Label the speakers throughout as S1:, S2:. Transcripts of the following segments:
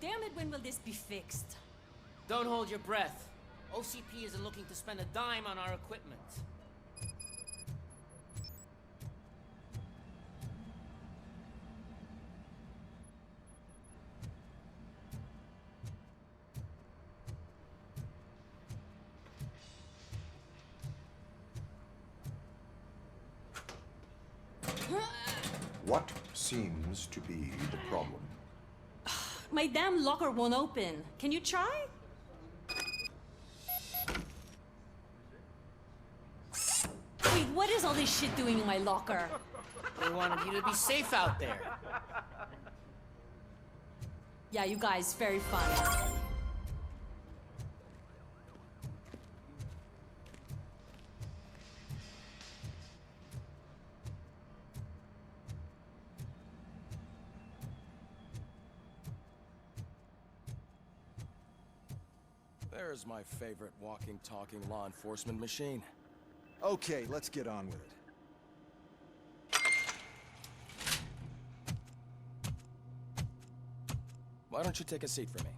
S1: Damn it, when will this be fixed?
S2: Don't hold your breath. OCP isn't looking to spend a dime on our equipment.
S3: What seems to be the problem?
S1: My damn locker won't open. Can you try? Wait, what is all this shit doing in my locker?
S2: We wanted you to be safe out there.
S1: Yeah, you guys, very funny.
S4: There's my favorite walking, talking law enforcement machine.
S5: Okay, let's get on with it.
S4: Why don't you take a seat for me?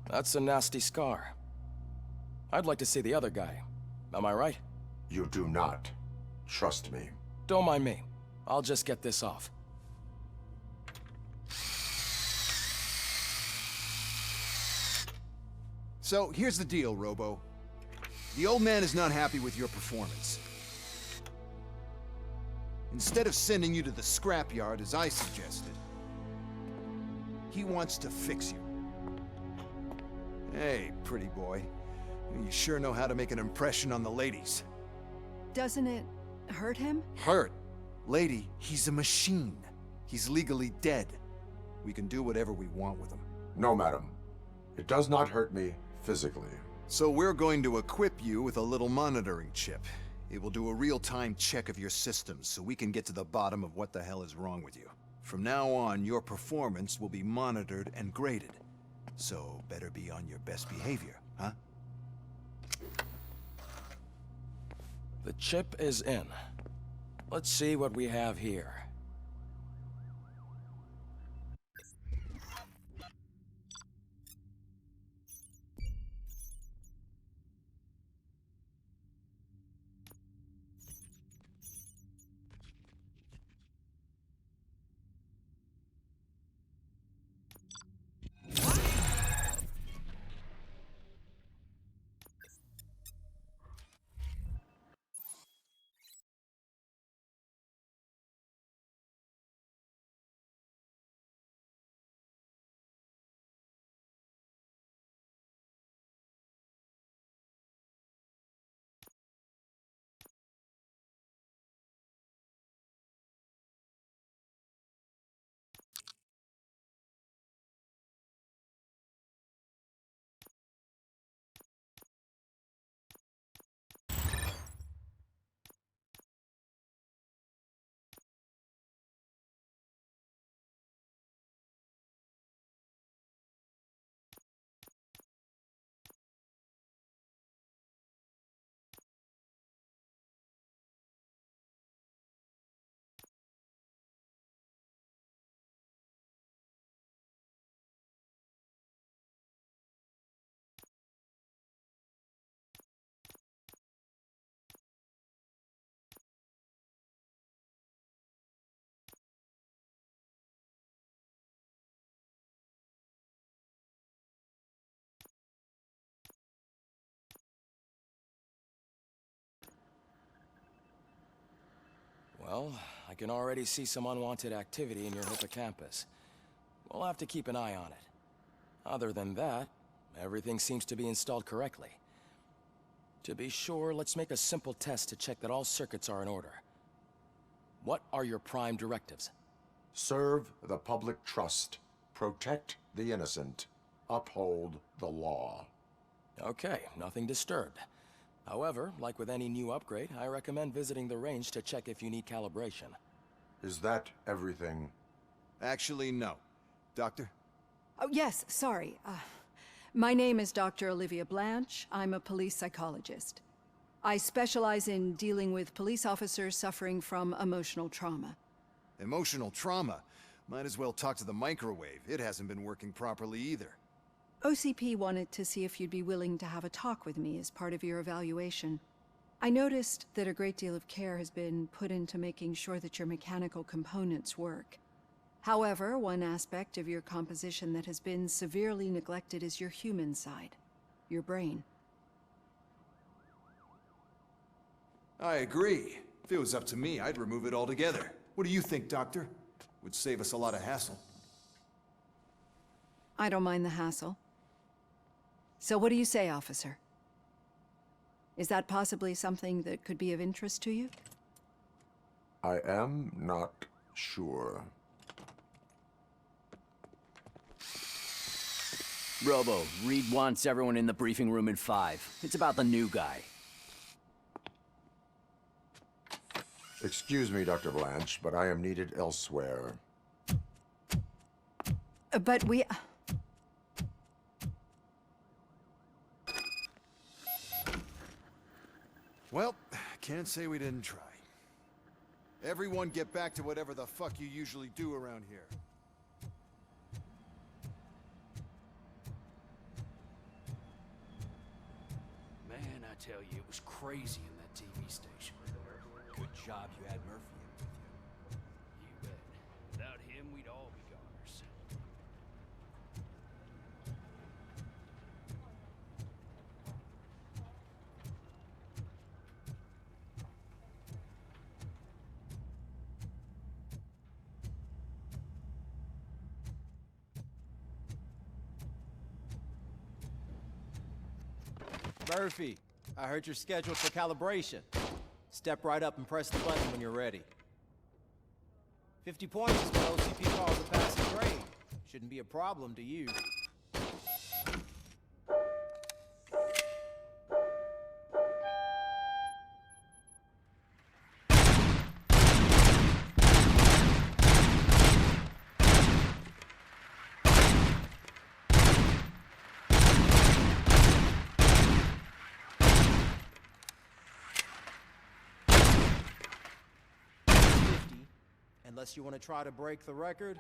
S4: That's a nasty scar. I'd like to see the other guy. Am I right?
S3: You do not. Trust me.
S4: Don't mind me. I'll just get this off.
S5: So, here's the deal, Robo. The old man is not happy with your performance. Instead of sending you to the scrapyard, as I suggested, he wants to fix you. Hey, pretty boy. You sure know how to make an impression on the ladies.
S6: Doesn't it hurt him?
S5: Hurt? Lady, he's a machine. He's legally dead. We can do whatever we want with him.
S3: No, madam. It does not hurt me physically.
S5: So we're going to equip you with a little monitoring chip. It will do a real-time check of your systems so we can get to the bottom of what the hell is wrong with you. From now on, your performance will be monitored and graded. So better be on your best behavior, huh?
S4: The chip is in. Let's see what we have here. Well, I can already see some unwanted activity in your hippocampus. We'll have to keep an eye on it. Other than that, everything seems to be installed correctly. To be sure, let's make a simple test to check that all circuits are in order. What are your prime directives?
S3: Serve the public trust. Protect the innocent. Uphold the law.
S4: Okay, nothing disturbed. However, like with any new upgrade, I recommend visiting the range to check if you need calibration.
S3: Is that everything?
S5: Actually, no. Doctor?
S6: Oh, yes, sorry. My name is Dr. Olivia Blanche. I'm a police psychologist. I specialize in dealing with police officers suffering from emotional trauma.
S5: Emotional trauma? Might as well talk to the microwave. It hasn't been working properly either.
S6: OCP wanted to see if you'd be willing to have a talk with me as part of your evaluation. I noticed that a great deal of care has been put into making sure that your mechanical components work. However, one aspect of your composition that has been severely neglected is your human side, your brain.
S5: I agree. If it was up to me, I'd remove it altogether. What do you think, Doctor? Would save us a lot of hassle.
S6: I don't mind the hassle. So what do you say, officer? Is that possibly something that could be of interest to you?
S3: I am not sure.
S7: Robo, Reed wants everyone in the briefing room in 5. It's about the new guy.
S3: Excuse me, Dr. Blanche, but I am needed elsewhere.
S6: But we...
S5: Well, can't say we didn't try. Everyone get back to whatever the fuck you usually do around here.
S8: Man, I tell you, it was crazy in that TV station. Good job you had Murphy in with you. You bet. Without him, we'd all be goners.
S9: Murphy, I heard you're scheduled for calibration. Step right up and press the button when you're ready. 50 points is what OCP calls a passing grade. Shouldn't be a problem to you. Unless you want to try to break the record.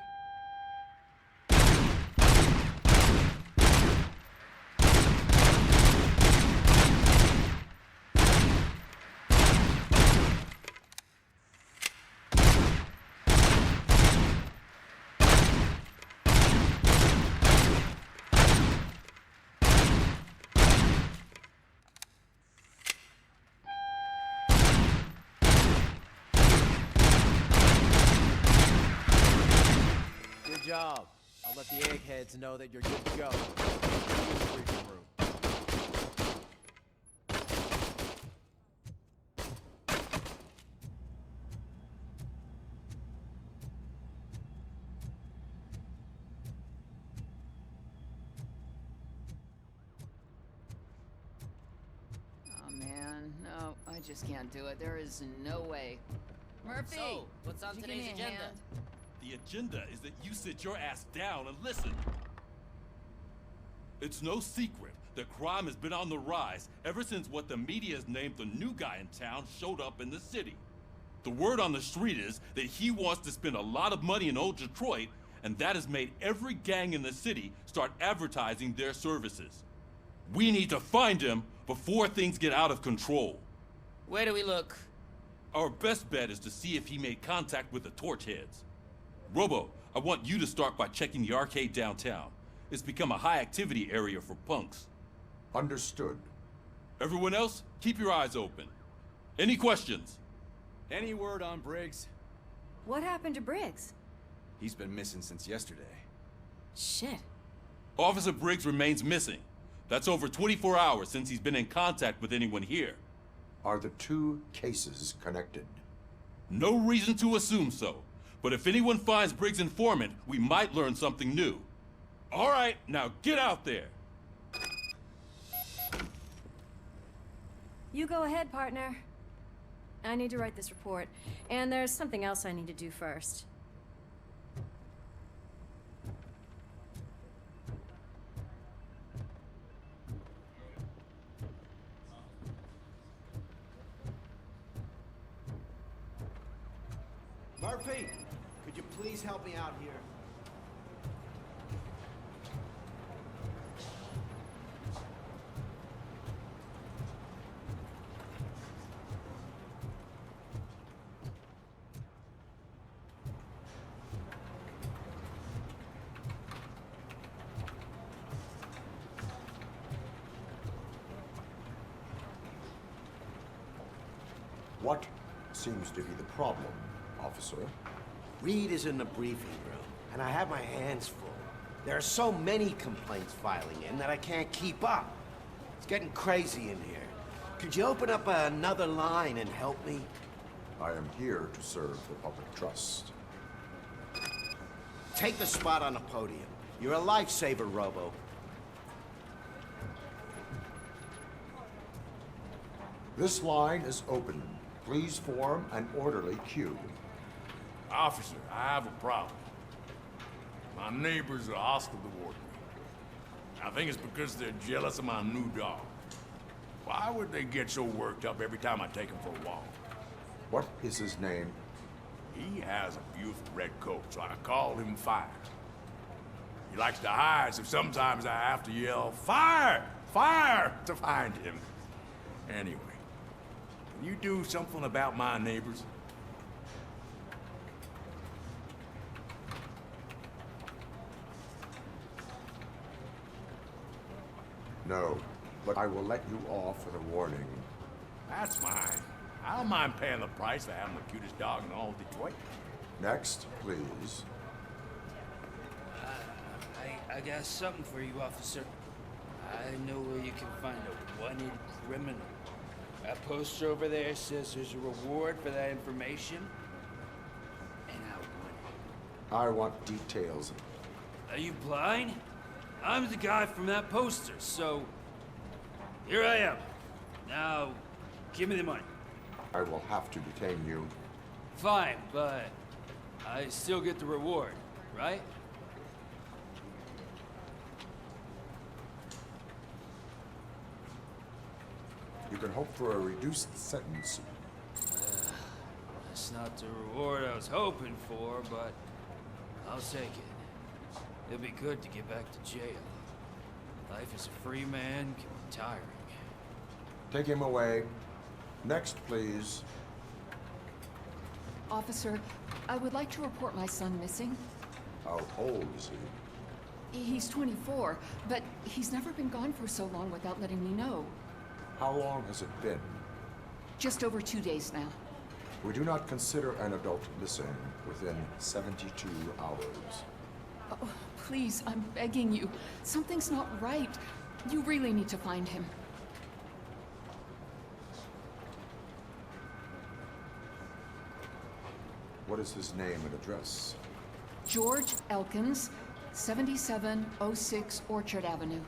S9: Good job. I'll let the eggheads know that you're good to go. In the briefing room.
S10: Oh man, no, I just can't do it. There is no way. Murphy!
S2: So, what's on
S10: could you give
S2: today's
S10: me a
S2: agenda?
S10: hand?
S11: The agenda is that you sit your ass down and listen. It's no secret that crime has been on the rise ever since what the media has named the new guy in town showed up in the city. The word on the street is that he wants to spend a lot of money in old Detroit, and that has made every gang in the city start advertising their services. We need to find him before things get out of control.
S2: Where do we look?
S11: Our best bet is to see if he made contact with the torch heads. Robo, I want you to start by checking the arcade downtown. It's become a high-activity area for punks.
S3: Understood.
S11: Everyone else, keep your eyes open. Any questions?
S9: Any word on Briggs?
S1: What happened to Briggs?
S9: He's been missing since yesterday.
S1: Shit.
S11: Officer Briggs remains missing. That's over 24 hours since he's been in contact with anyone here.
S3: Are the two cases connected?
S11: No reason to assume so. But if anyone finds Briggs' informant, we might learn something new. All right, now get out there.
S1: You go ahead, partner. I need to write this report, and there's something else I need to do first.
S12: please help me out here?
S3: What seems to be the problem, officer?
S12: Reed is in the briefing room, and I have my hands full. There are so many complaints filing in that I can't keep up. It's getting crazy in here. Could you open up another line and help me?
S3: I am here to serve the public trust.
S12: Take the spot on the podium. You're a lifesaver, Robo.
S3: This line is open. Please form an orderly queue.
S13: Officer, I have a problem. My neighbors are hostile toward me. I think it's because they're jealous of my new dog. Why would they get so worked up every time I take him for a walk?
S3: What is his name?
S13: He has a beautiful red coat, so I call him Fire. He likes to hide, so sometimes I have to yell, "Fire! Fire!" to find him. Anyway, can you do something about my neighbors?
S3: No, but I will let you off with a warning.
S13: That's fine. I don't mind paying the price for having the cutest dog in all of Detroit.
S3: Next, please.
S8: I got something for you, officer. I know where you can find a wanted criminal. That poster over there says there's a reward for that information, and I want it.
S3: I want details.
S8: Are you blind? I'm the guy from that poster, so here I am. Now, give me the money.
S3: I will have to detain you.
S8: Fine, but I still get the reward, right?
S3: You can hope for a reduced sentence.
S8: That's not the reward I was hoping for, but I'll take it. It'll be good to get back to jail. Life as a free man can be tiring.
S3: Take him away. Next, please.
S14: Officer, I would like to report my son missing.
S3: How old is he?
S14: He's 24, but he's never been gone for so long without letting me know.
S3: How long has it been?
S14: Just over 2 days now.
S3: We do not consider an adult missing within 72 hours.
S14: Oh, please, I'm begging you. Something's not right. You really need to find him.
S3: What is his name and address?
S14: George Elkins, 7706 Orchard Avenue.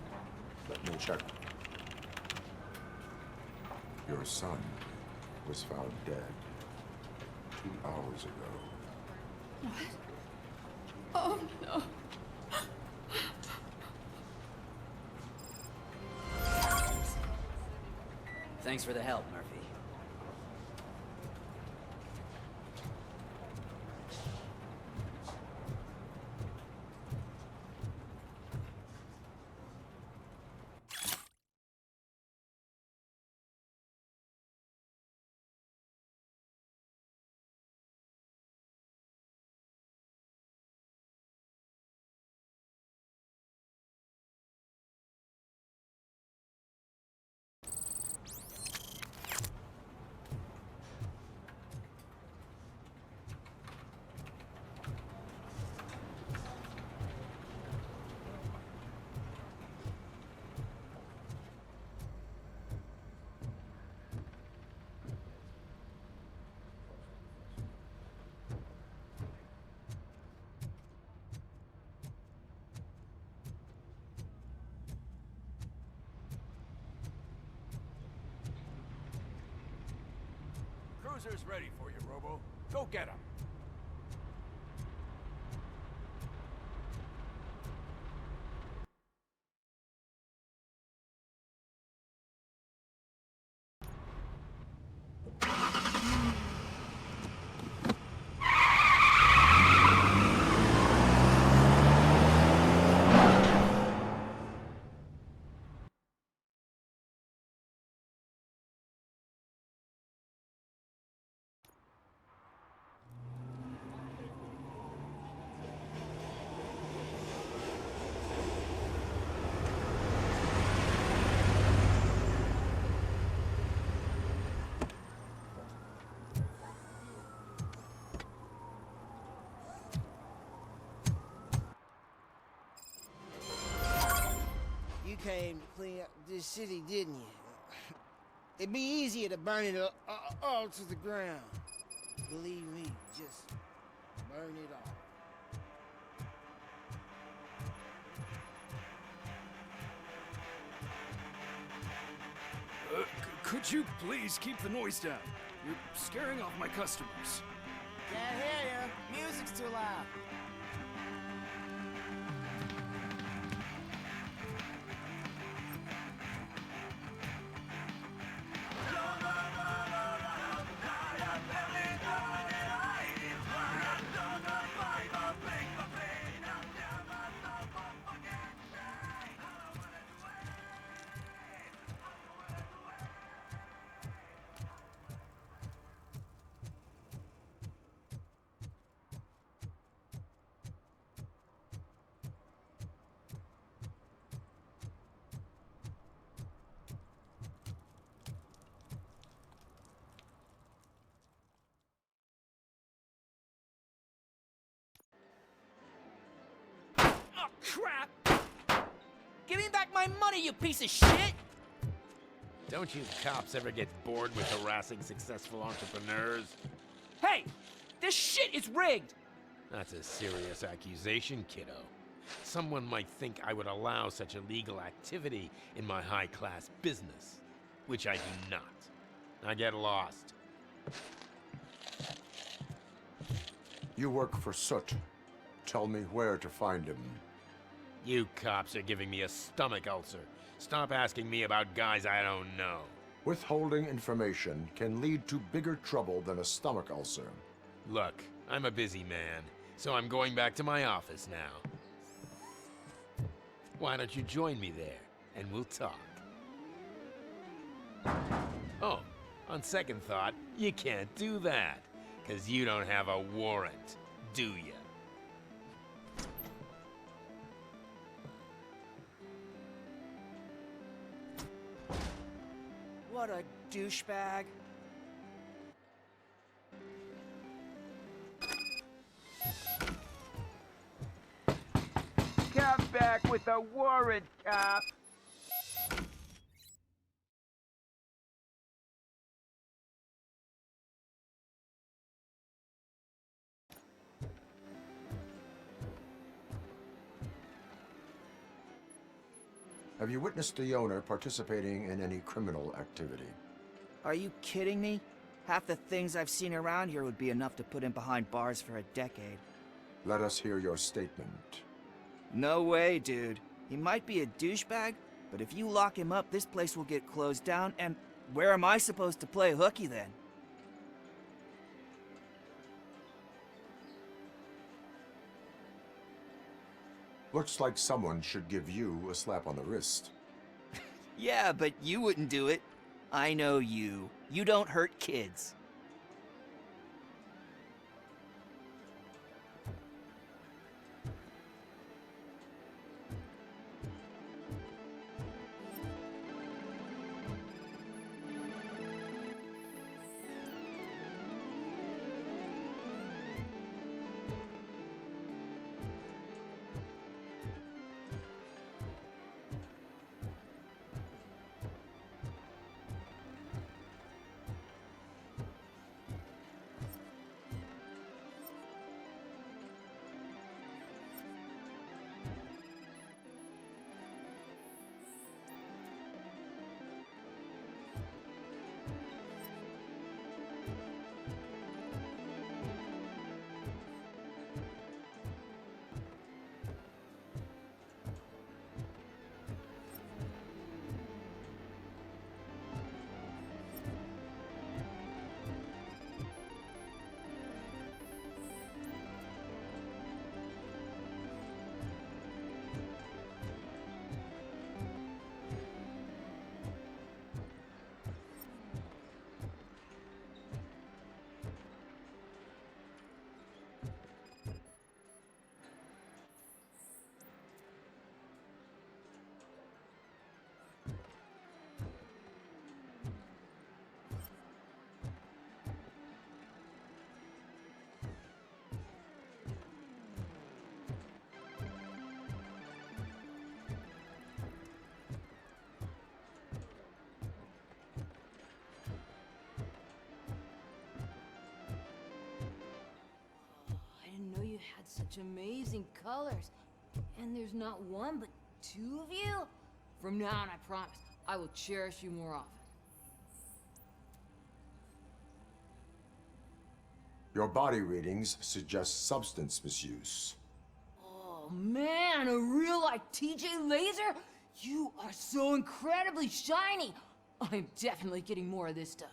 S3: Let me check. Your son was found dead 2 hours ago.
S14: What? Oh, no.
S7: Thanks for the help, Murphy.
S13: Cruiser's ready for you, Robo. Go get him.
S8: came to clean up this city, didn't you? It'd be easier to burn it all to the ground. Believe me, just burn it all.
S15: Could you please keep the noise down? You're scaring off my customers.
S8: Can't hear you. Music's too loud.
S2: Crap! Give me back my money, you piece of shit!
S16: Don't you cops ever get bored with harassing successful entrepreneurs?
S2: Hey! This shit is rigged!
S16: That's a serious accusation, kiddo. Someone might think I would allow such illegal activity in my high-class business, which I do not. Now get lost.
S3: You work for Soot. Tell me where to find him.
S16: You cops are giving me a stomach ulcer. Stop asking me about guys I don't know.
S3: Withholding information can lead to bigger trouble than a stomach ulcer.
S16: Look, I'm a busy man, so I'm going back to my office now. Why don't you join me there, and we'll talk. Oh, on second thought, you can't do that, 'cause you don't have a warrant, do you?
S2: What a douchebag.
S8: Come back with a warrant, cop.
S3: Have you witnessed the owner participating in any criminal activity?
S17: Are you kidding me? Half the things I've seen around here would be enough to put him behind bars for a decade.
S3: Let us hear your statement.
S17: No way, dude. He might be a douchebag, but if you lock him up, this place will get closed down, and where am I supposed to play hooky then?
S3: Looks like someone should give you a slap on the wrist.
S17: Yeah, but you wouldn't do it. I know you. You don't hurt kids.
S1: got such amazing colors. And there's not one, but two of you? From now on, I promise, I will cherish you more often.
S3: Your body readings suggest substance misuse.
S1: Oh man, a real like TJ Laser? You are so incredibly shiny. I'm definitely getting more of this stuff.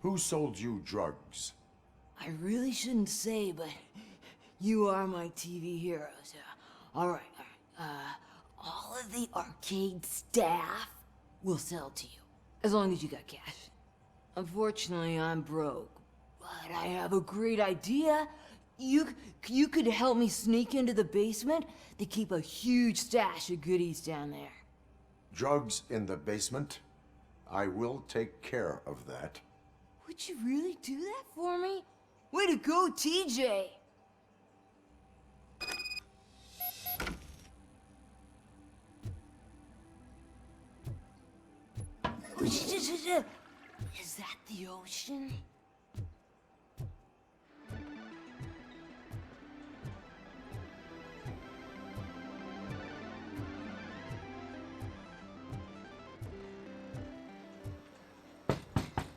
S3: Who sold you drugs?
S1: I really shouldn't say, but you are my TV heroes. All right. All of the arcade staff will sell to you, as long as you got cash. Unfortunately, I'm broke, but I have a great idea. You could help me sneak into the basement. They keep a huge stash of goodies down there.
S3: Drugs in the basement? I will take care of that.
S1: Would you really do that for me? Way to go, TJ! Is that the ocean?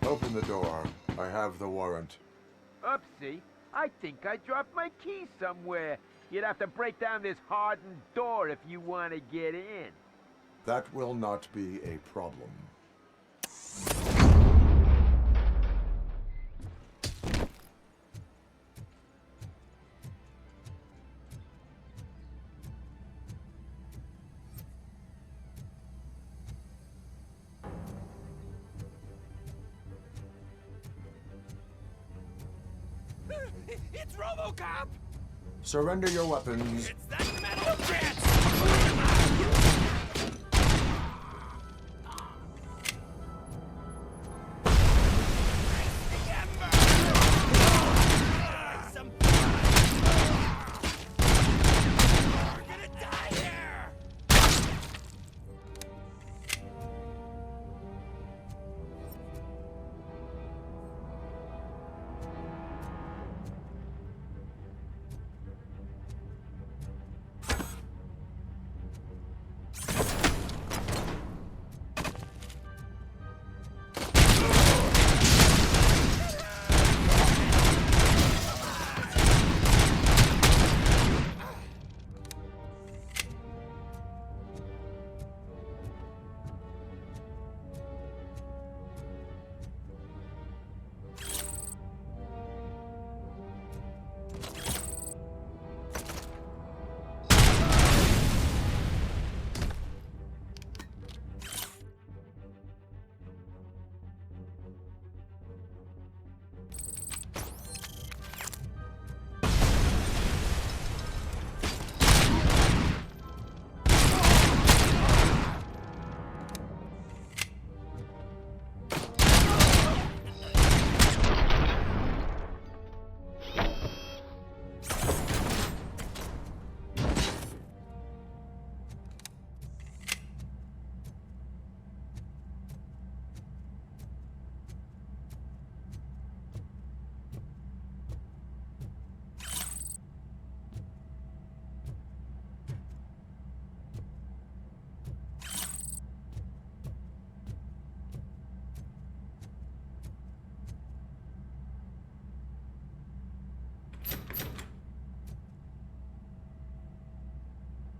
S3: Open the door. I have the warrant.
S16: Oopsie. I think I dropped my key somewhere. You'd have to break down this hardened door if you want to get in.
S3: That will not be a problem.
S2: It's ROBOCOP!
S3: Surrender your weapons.
S2: It's that metal chance!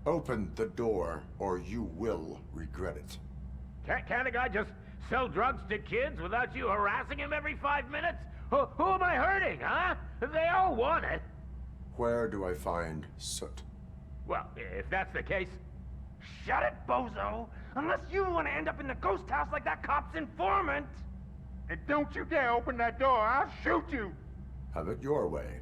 S3: Open the door, or you will regret it.
S16: Can't a guy just sell drugs to kids without you harassing him every 5 minutes? Who am I hurting, huh? They all want it.
S3: Where do I find Soot?
S16: Well, if that's the case...
S2: Shut it, bozo! Unless you want to end up in the ghost house like that cop's informant!
S16: And don't you dare open that door, I'll shoot you!
S3: Have it your way.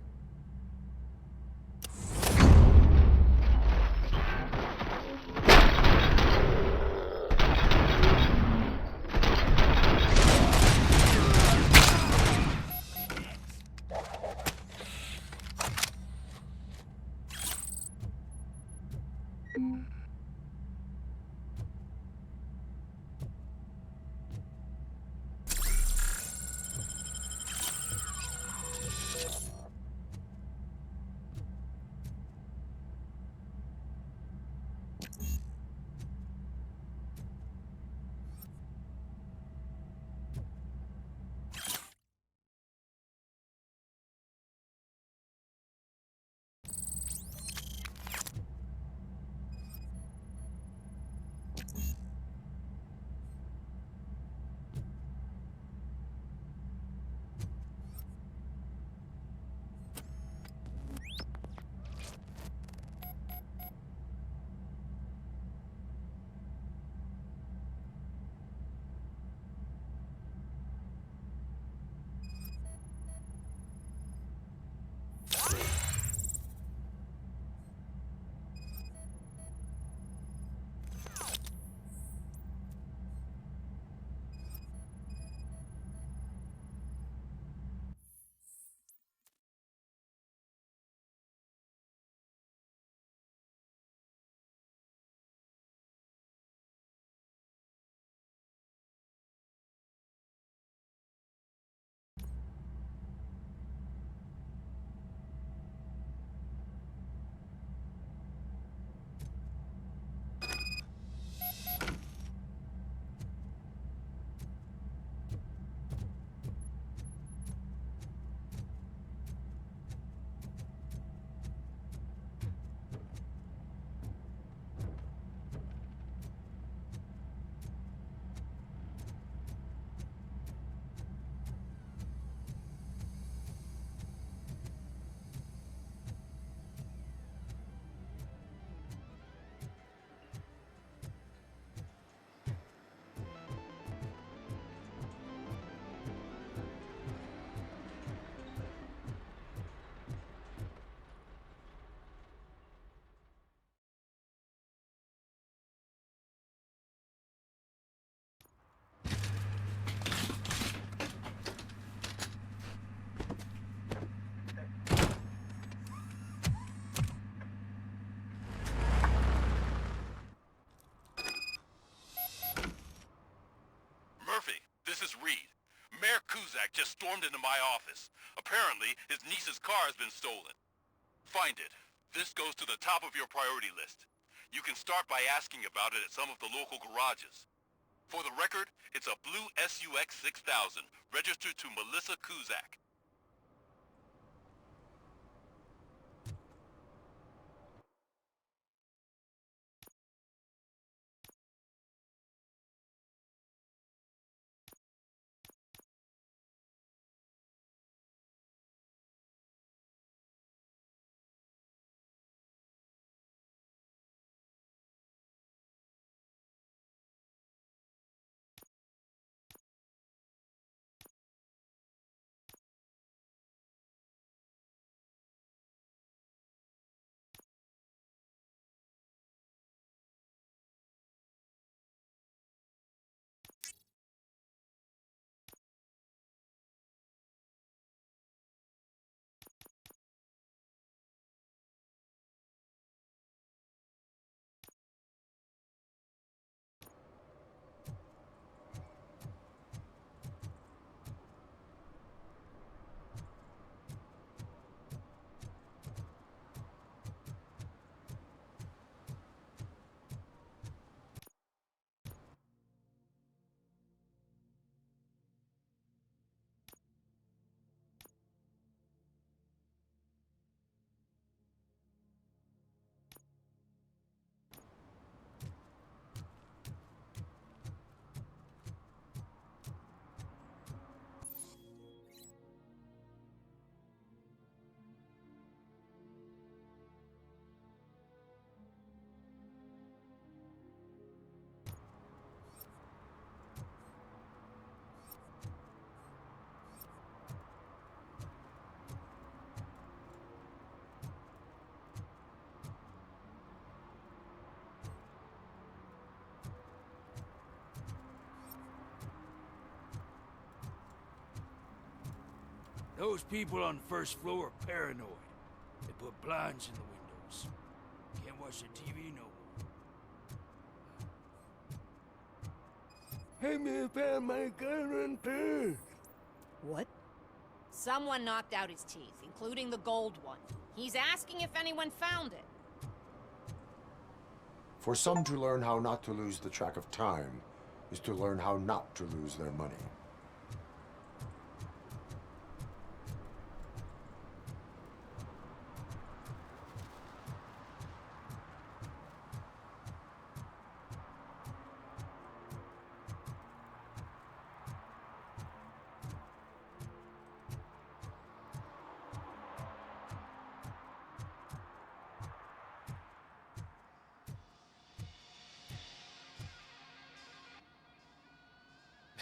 S11: Kuzak just stormed into my office. Apparently, his niece's car has been stolen. Find it. This goes to the top of your priority list. You can start by asking about it at some of the local garages. For the record, it's a blue SUX 6000, registered to Melissa Kuzak.
S8: Those people on the first floor are paranoid. They put blinds in the windows. Can't watch the TV no more.
S18: Hey, me found my gun too.
S19: What?
S20: Someone knocked out his teeth, including the gold one. He's asking if anyone found it.
S3: For some to learn how not to lose the track of time is to learn how not to lose their money.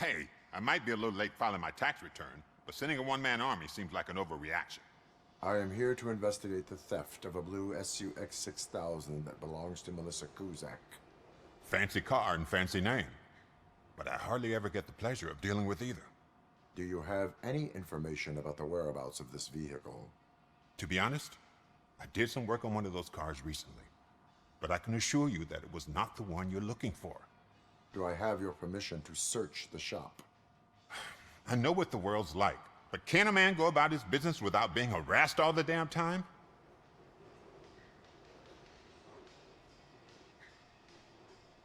S13: Hey, I might be a little late filing my tax return, but sending a one-man army seems like an overreaction.
S3: I am here to investigate the theft of a blue SUX 6000 that belongs to Melissa Kuzak.
S13: Fancy car and fancy name, but I hardly ever get the pleasure of dealing with either.
S3: Do you have any information about the whereabouts of this vehicle?
S13: To be honest, I did some work on one of those cars recently, but I can assure you that it was not the one you're looking for.
S3: Do I have your permission to search the shop?
S13: I know what the world's like, but can a man go about his business without being harassed all the damn time?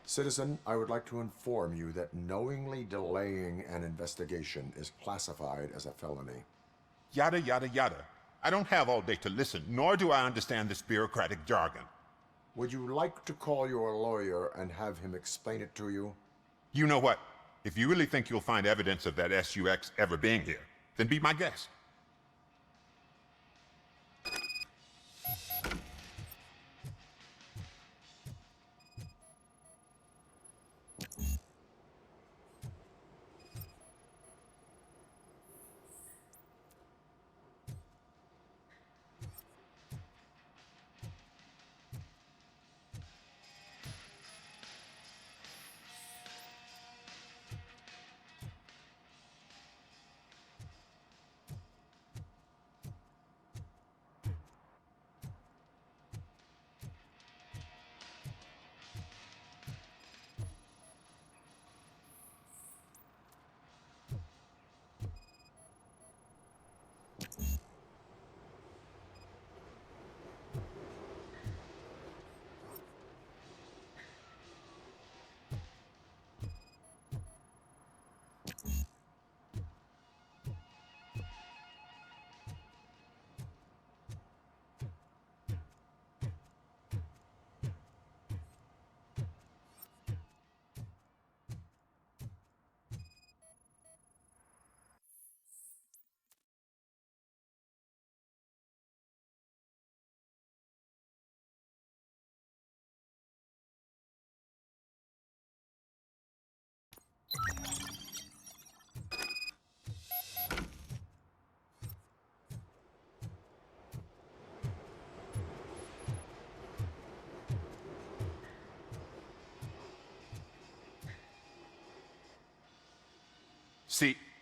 S3: Citizen, I would like to inform you that knowingly delaying an investigation is classified as a felony.
S13: Yada, yada, yada. I don't have all day to listen, nor do I understand this bureaucratic jargon.
S3: Would you like to call your lawyer and have him explain it to you?
S13: You know what? If you really think you'll find evidence of that SUX ever being here, then be my guest.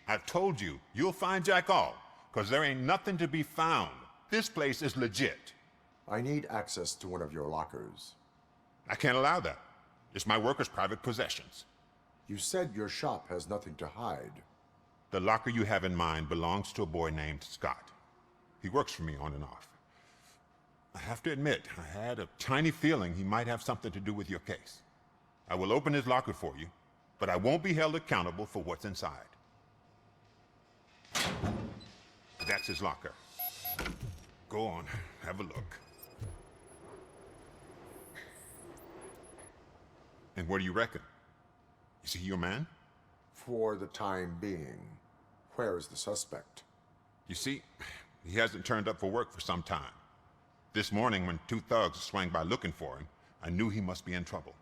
S13: I told you, you'll find Jack all, because there ain't nothing to be found. This place is legit.
S3: I need access to one of your lockers.
S13: I can't allow that. It's my workers' private possessions.
S3: You said your shop has nothing to hide.
S13: The locker you have in mind belongs to a boy named Scott. He works for me on and off. I have to admit, I had a tiny feeling he might have something to do with your case. I will open his locker for you, but I won't be held accountable for what's inside. That's his locker. Go on, have a look. And what do you reckon? Is he your man?
S3: For the time being. Where is the suspect?
S13: You see, he hasn't turned up for work for some time. This morning, when two thugs swang by looking for him, I knew he must be in trouble.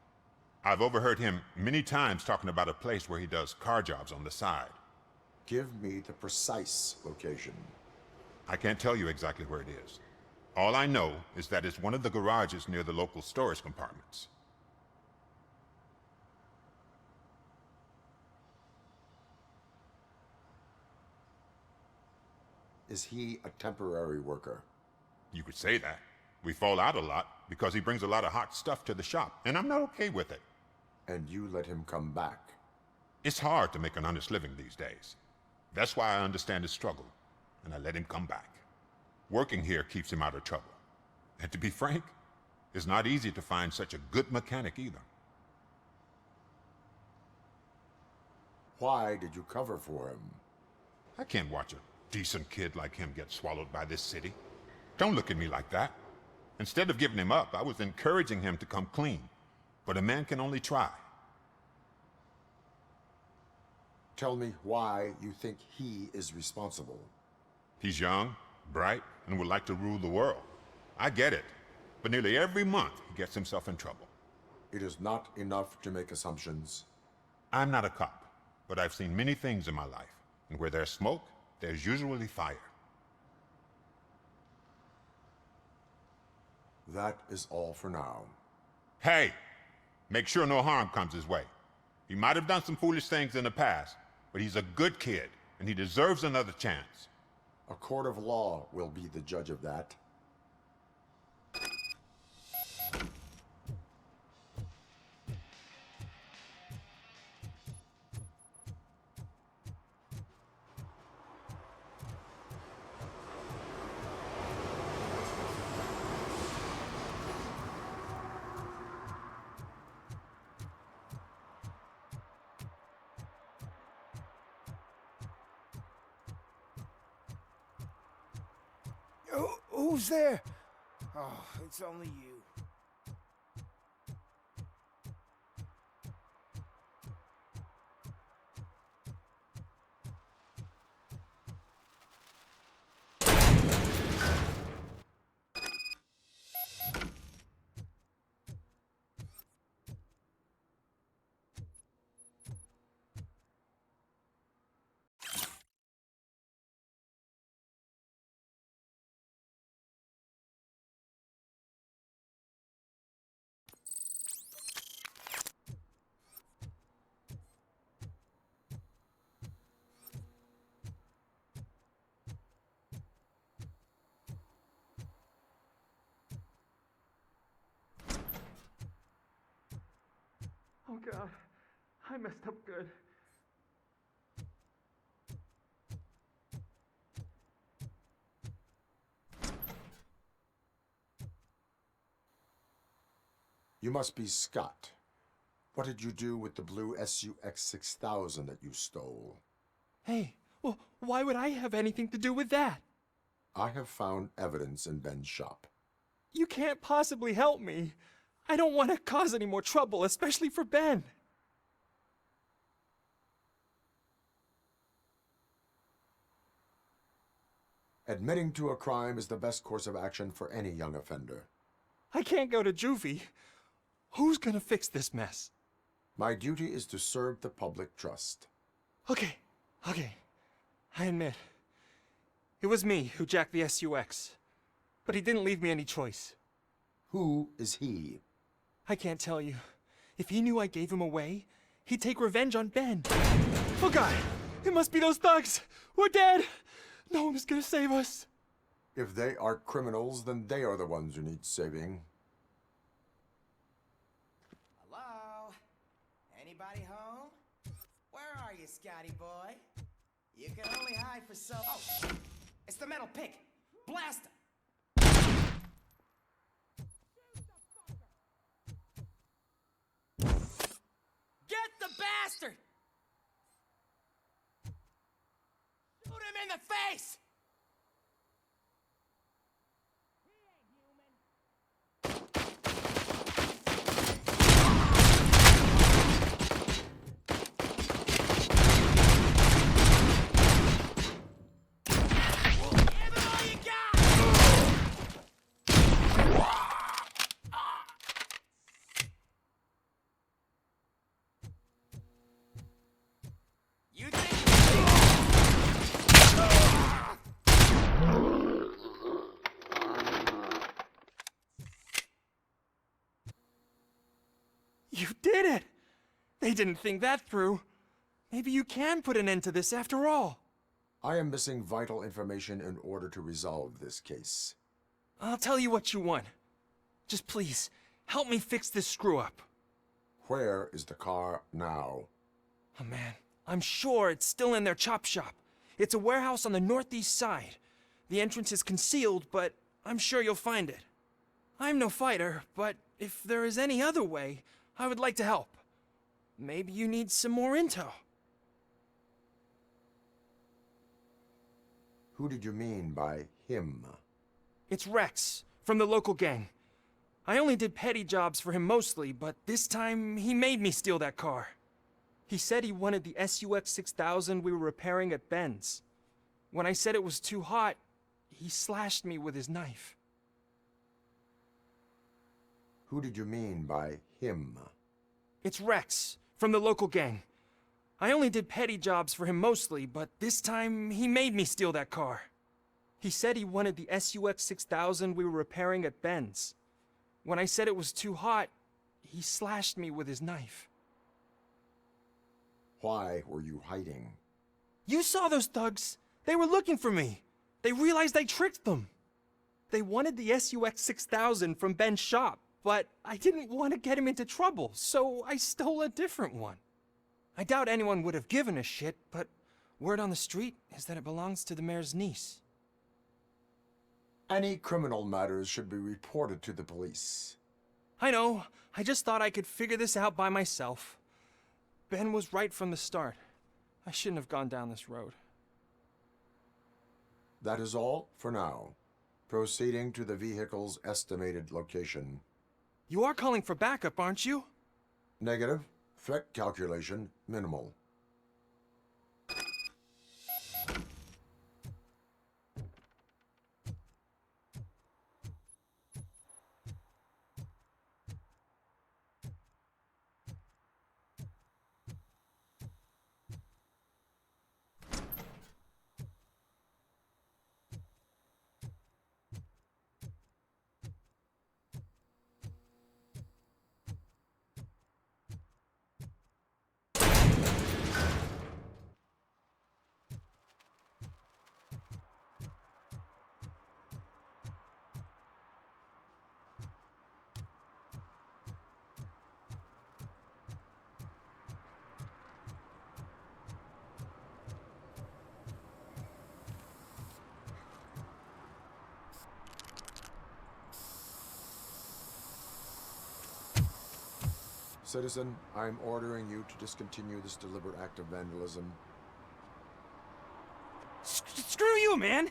S13: I've overheard him many times talking about a place where he does car jobs on the side.
S3: Give me the precise location.
S13: I can't tell you exactly where it is. All I know is that it's one of the garages near the local storage compartments.
S3: Is he a temporary worker?
S13: You could say that. We fall out a lot because he brings a lot of hot stuff to the shop, and I'm not okay with it.
S3: And you let him come back?
S13: It's hard to make an honest living these days. That's why I understand his struggle, and I let him come back. Working here keeps him out of trouble. And to be frank, it's not easy to find such a good mechanic either.
S3: Why did you cover for him?
S13: I can't watch a decent kid like him get swallowed by this city. Don't look at me like that. Instead of giving him up, I was encouraging him to come clean. But a man can only try.
S3: Tell me why you think he is responsible.
S13: He's young, bright, and would like to rule the world. I get it. But nearly every month, he gets himself in trouble.
S3: It is not enough to make assumptions.
S13: I'm not a cop, but I've seen many things in my life. And where there's smoke, there's usually fire.
S3: That is all for now.
S13: Hey! Make sure no harm comes his way. He might have done some foolish things in the past, but he's a good kid, and he deserves another chance.
S3: A court of law will be the judge of that.
S18: Who's there? Oh, it's only you.
S19: Oh God, I messed up good.
S3: You must be Scott. What did you do with the blue SUX 6000 that you stole?
S19: Hey, well, why would I have anything to do with that?
S3: I have found evidence in Ben's shop.
S19: You can't possibly help me. I don't want to cause any more trouble, especially for Ben.
S3: Admitting to a crime is the best course of action for any young offender.
S19: I can't go to juvie. Who's gonna fix this mess?
S3: My duty is to serve the public trust.
S19: Okay. I admit. It was me who jacked the SUX. But he didn't leave me any choice.
S3: Who is he?
S19: I can't tell you. If he knew I gave him away, he'd take revenge on Ben. Oh God! It must be those thugs! We're dead! No one is gonna save us!
S3: If they are criminals, then they are the ones who need saving.
S18: Hello? Anybody home? Where are you, Scotty boy? You can only hide for so... Oh! It's the metal pig! Blast him!
S2: Get the bastard! Shoot him in the face!
S19: You did it! They didn't think that through. Maybe you can put an end to this after all.
S3: I am missing vital information in order to resolve this case.
S19: I'll tell you what you want. Just please, help me fix this screw-up.
S3: Where is the car now?
S19: Oh man, I'm sure it's still in their chop shop. It's a warehouse on the northeast side. The entrance is concealed, but I'm sure you'll find it. I'm no fighter, but if there is any other way, I would like to help. Maybe you need some more intel.
S3: Who did you mean by him?
S19: It's Rex, from the local gang. I only did petty jobs for him mostly, but this time he made me steal that car. He said he wanted the SUX 6000 we were repairing at Ben's. When I said it was too hot, he slashed me with his knife.
S3: Who did you mean by him?
S19: It's Rex, from the local gang. I only did petty jobs for him mostly, but this time he made me steal that car. He said he wanted the SUX 6000 we were repairing at Ben's. When I said it was too hot, he slashed me with his knife.
S3: Why were you hiding?
S19: You saw those thugs. They were looking for me. They realized I tricked them. They wanted the SUX 6000 from Ben's shop, but I didn't want to get him into trouble, so I stole a different one. I doubt anyone would have given a shit, but word on the street is that it belongs to the mayor's niece.
S3: Any criminal matters should be reported to the police.
S19: I know. I just thought I could figure this out by myself. Ben was right from the start. I shouldn't have gone down this road.
S3: That is all for now. Proceeding to the vehicle's estimated location.
S19: You are calling for backup, aren't you?
S3: Negative. Threat calculation minimal. Citizen, I'm ordering you to discontinue this deliberate act of vandalism.
S19: Screw you, man!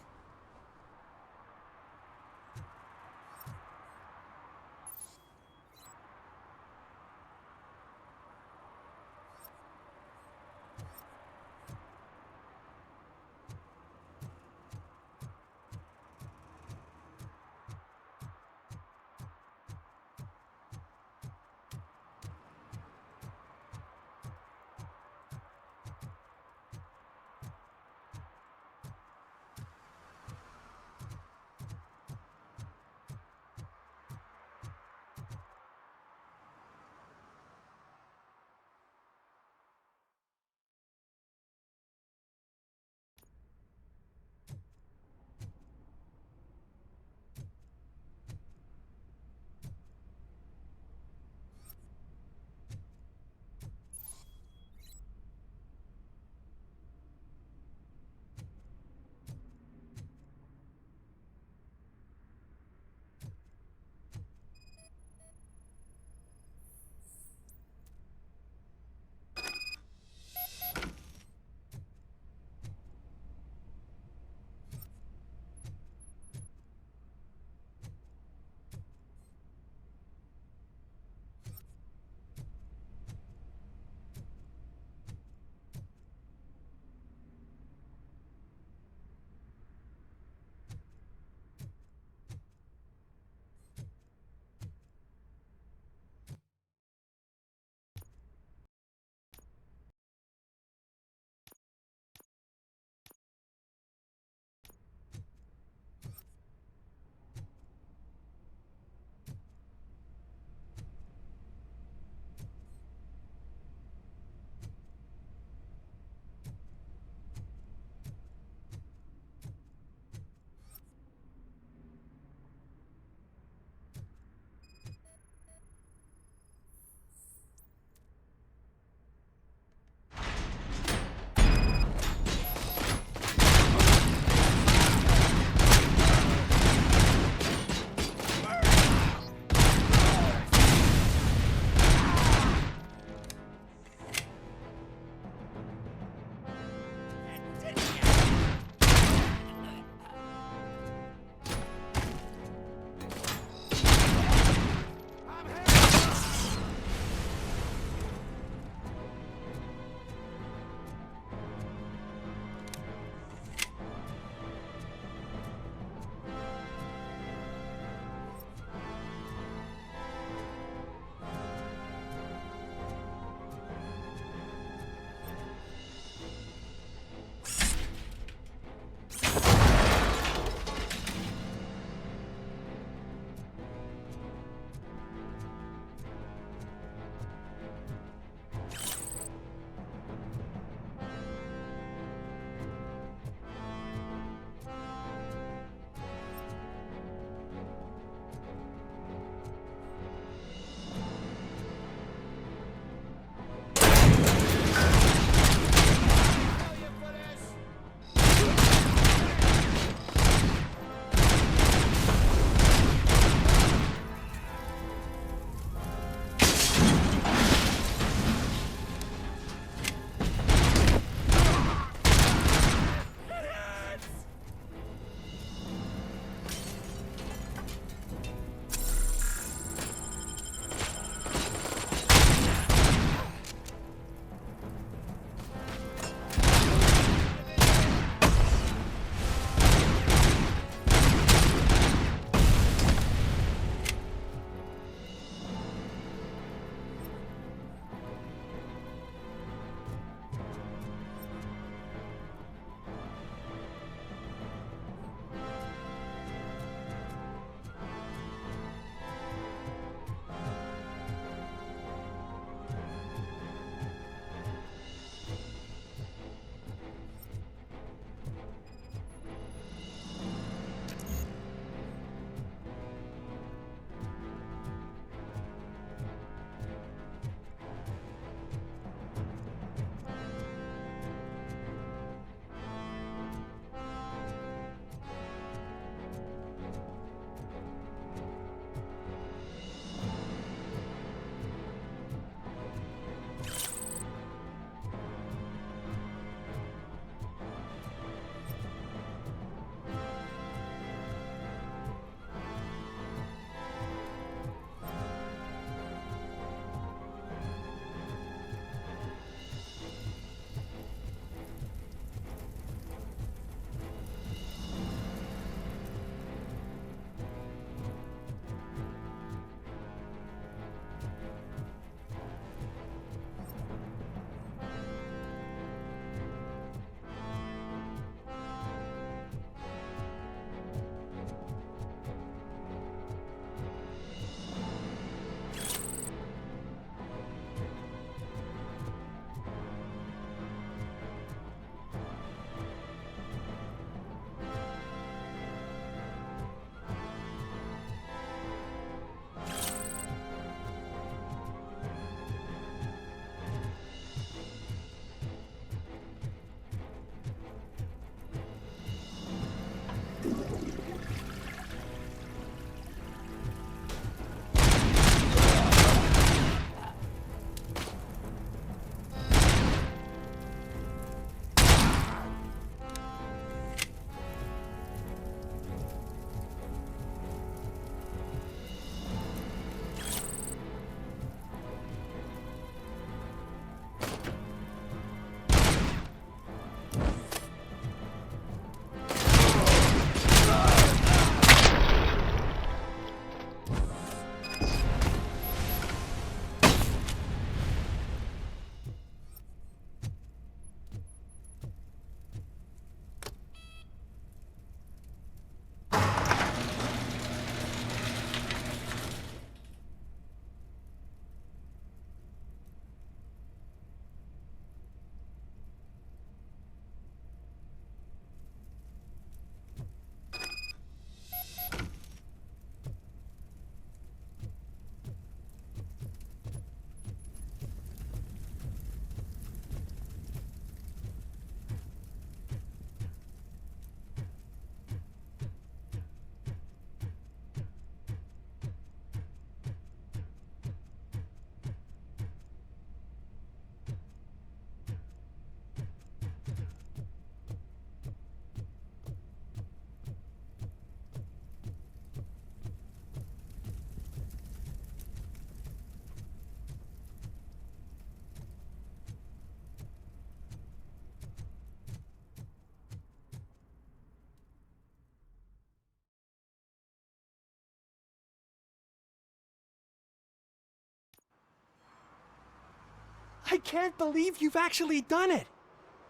S19: I can't believe you've actually done it!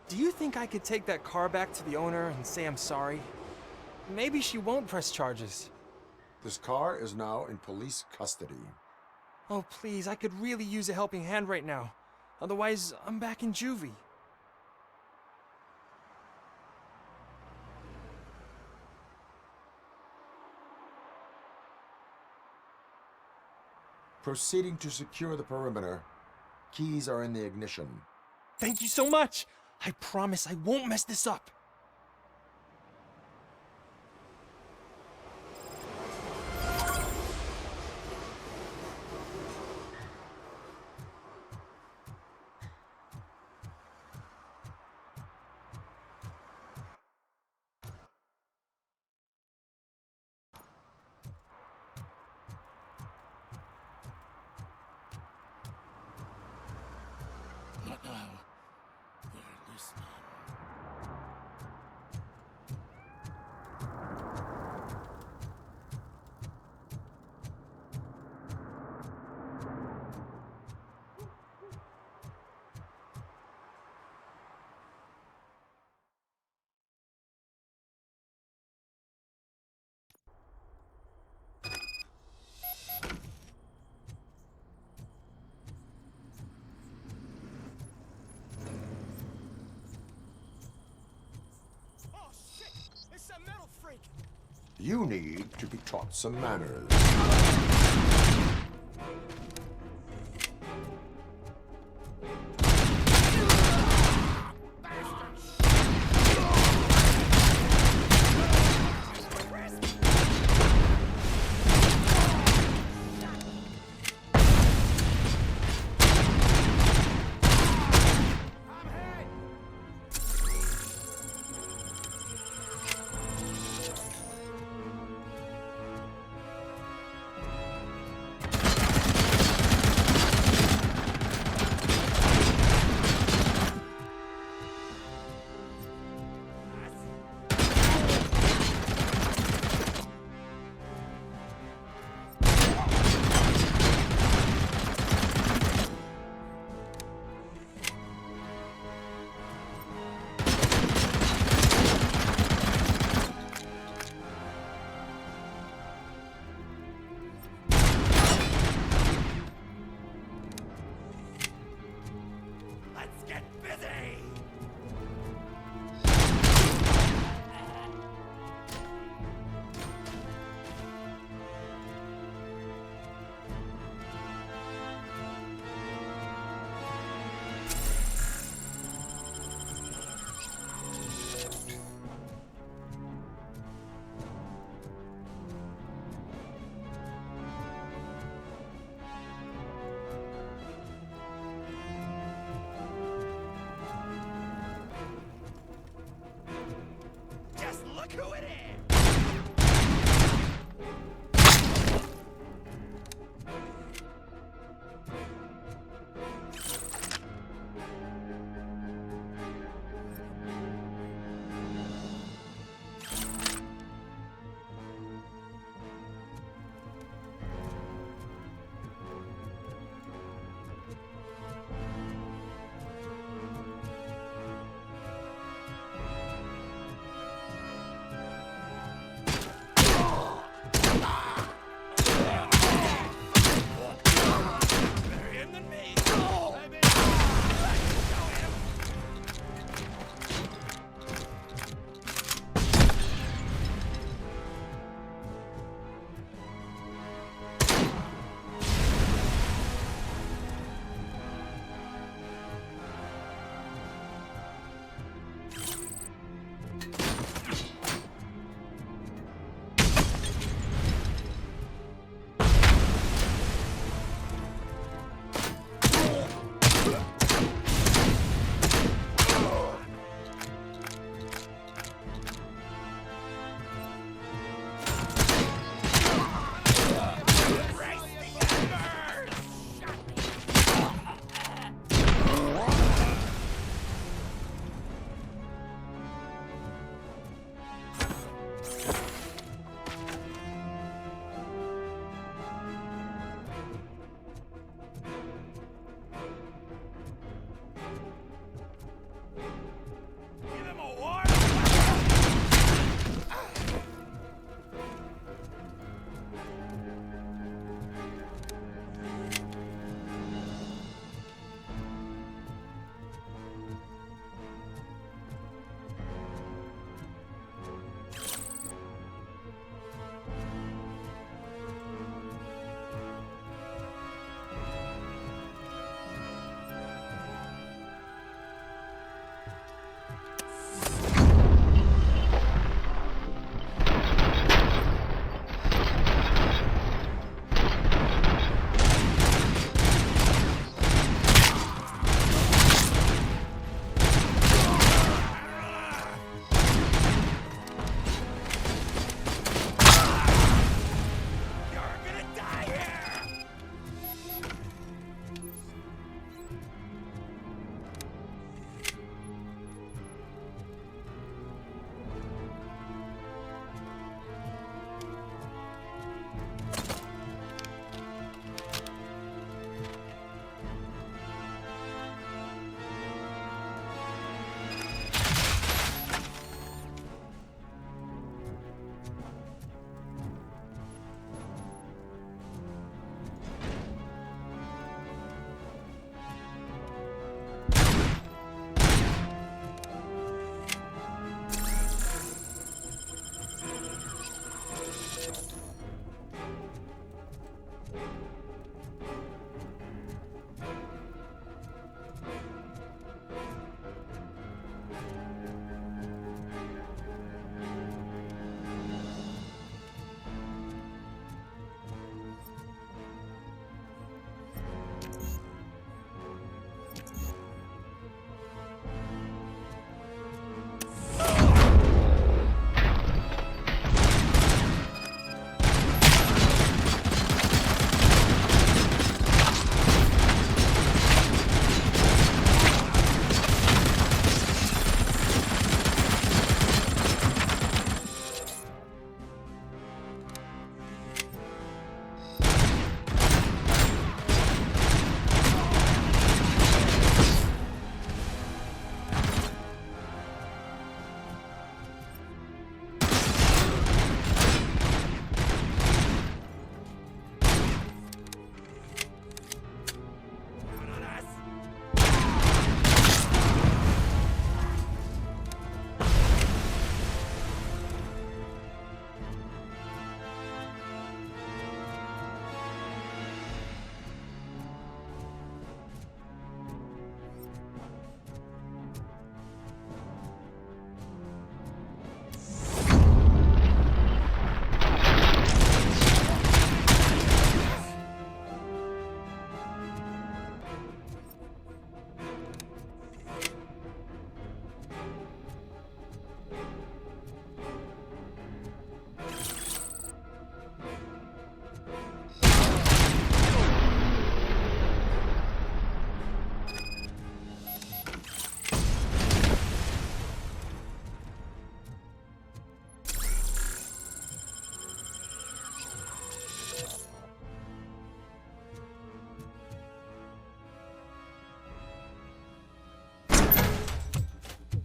S19: Do you think I could take that car back to the owner and say I'm sorry? Maybe she won't press charges.
S3: This car is now in police custody.
S19: Oh, please, I could really use a helping hand right now. Otherwise, I'm back in juvie.
S3: Proceeding to secure the perimeter. Keys are in the ignition.
S19: Thank you so much! I promise I won't mess this up.
S3: You need to be taught some manners.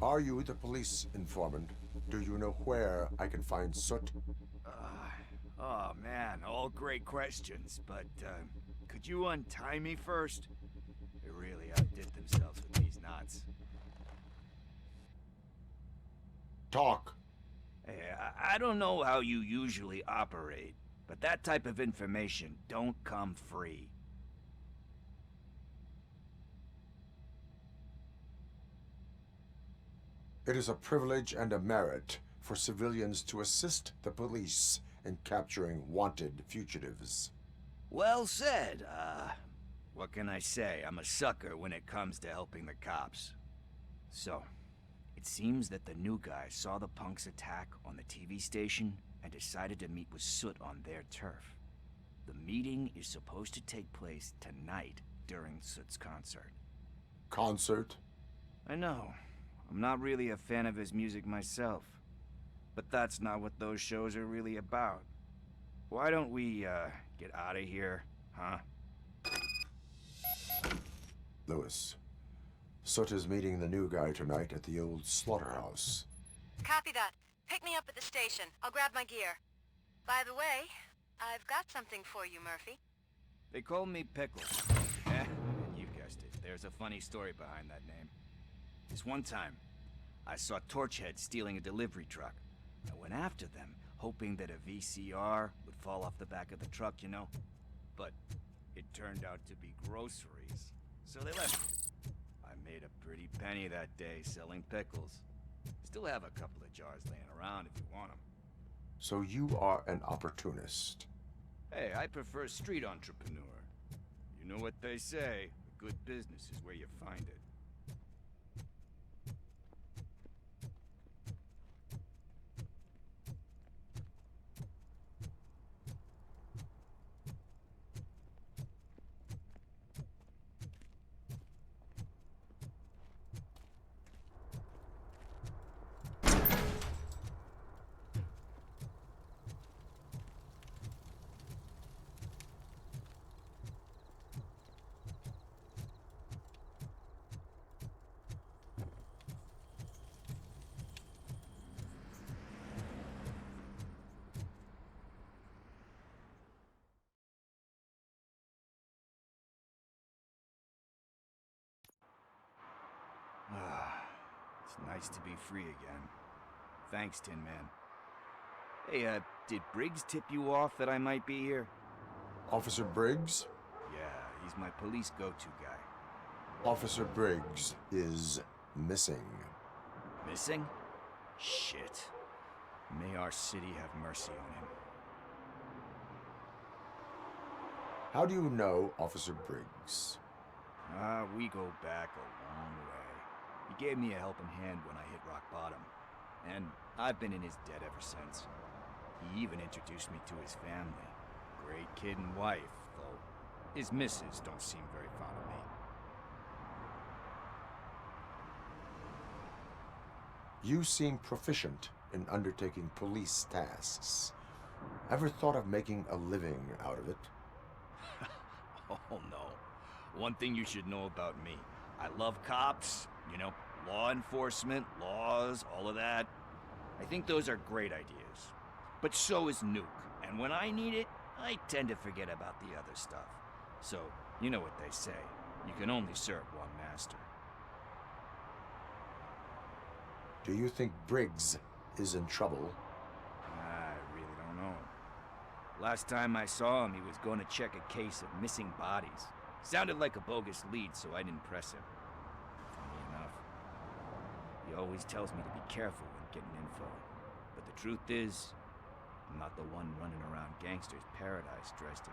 S3: Are you the police informant? Do you know where I can find Soot?
S17: Oh man, all great questions, but could you untie me first? They really outdid themselves with these knots.
S3: Talk.
S17: Hey, I don't know how you usually operate, but that type of information don't come free.
S3: It is a privilege and a merit for civilians to assist the police in capturing wanted fugitives.
S17: Well said. What can I say? I'm a sucker when it comes to helping the cops. So, it seems that the new guy saw the punks' attack on the TV station and decided to meet with Soot on their turf. The meeting is supposed to take place tonight during Soot's concert.
S3: Concert?
S17: I know. I'm not really a fan of his music myself. But that's not what those shows are really about. Why don't we, get out of here, huh?
S3: Lewis, Soot is meeting the new guy tonight at the old slaughterhouse.
S21: Copy that. Pick me up at the station. I'll grab my gear. By the way, I've got something for you, Murphy.
S17: They call me Pickles. You guessed it. There's a funny story behind that name. This one time, I saw Torchhead stealing a delivery truck. I went after them, hoping that a VCR would fall off the back of the truck, you know? But it turned out to be groceries, so they left it. I made a pretty penny that day selling pickles. Still have a couple of jars laying around if you want them.
S3: So you are an opportunist.
S17: Hey, I prefer street entrepreneur. You know what they say, a good business is where you find it. It's nice to be free again. Thanks, Tin Man. Hey, did Briggs tip you off that I might be here?
S3: Officer Briggs?
S17: Yeah, he's my police go-to guy.
S3: Officer Briggs is missing.
S17: Missing? Shit. May our city have mercy on him.
S3: How do you know Officer Briggs?
S17: We go back a long way. He gave me a helping hand when I hit rock bottom, and I've been in his debt ever since. He even introduced me to his family. Great kid and wife, though his missus don't seem very fond of me.
S3: You seem proficient in undertaking police tasks. Ever thought of making a living out of it?
S17: Oh no. One thing you should know about me. I love cops, you know, law enforcement, laws, all of that. I think those are great ideas. But so is Nuke, and when I need it, I tend to forget about the other stuff. So, you know what they say. You can only serve one master.
S3: Do you think Briggs is in trouble?
S17: I really don't know. Last time I saw him, he was going to check a case of missing bodies. Sounded like a bogus lead, so I didn't press him. Funny enough. He always tells me to be careful when getting info. But the truth is, I'm not the one running around Gangster's Paradise dressed in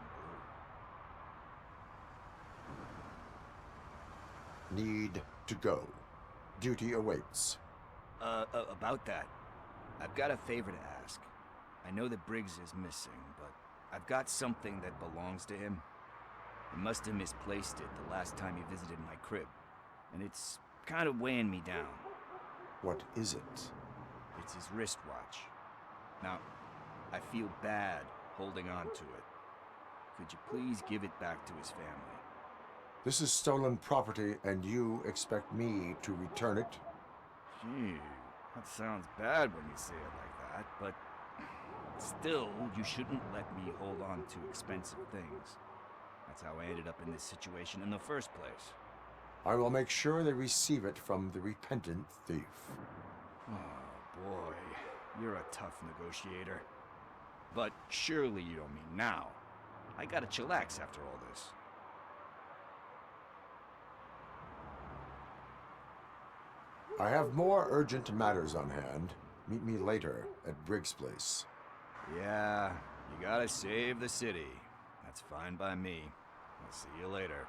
S17: blue.
S3: Need to go. Duty awaits.
S17: About that, I've got a favor to ask. I know that Briggs is missing, but I've got something that belongs to him. He must have misplaced it the last time he visited my crib, and it's kind of weighing me down.
S3: What is it?
S17: It's his wristwatch. Now, I feel bad holding on to it. Could you please give it back to his family?
S3: This is stolen property, and you expect me to return it?
S17: Gee, that sounds bad when you say it like that, but still, you shouldn't let me hold on to expensive things. That's how I ended up in this situation in the first place.
S3: I will make sure they receive it from the repentant thief.
S17: Oh boy, you're a tough negotiator. But surely you don't mean now. I gotta chillax after all this.
S3: I have more urgent matters on hand. Meet me later at Briggs' place.
S17: Yeah, you gotta save the city. That's fine by me. I'll see you later.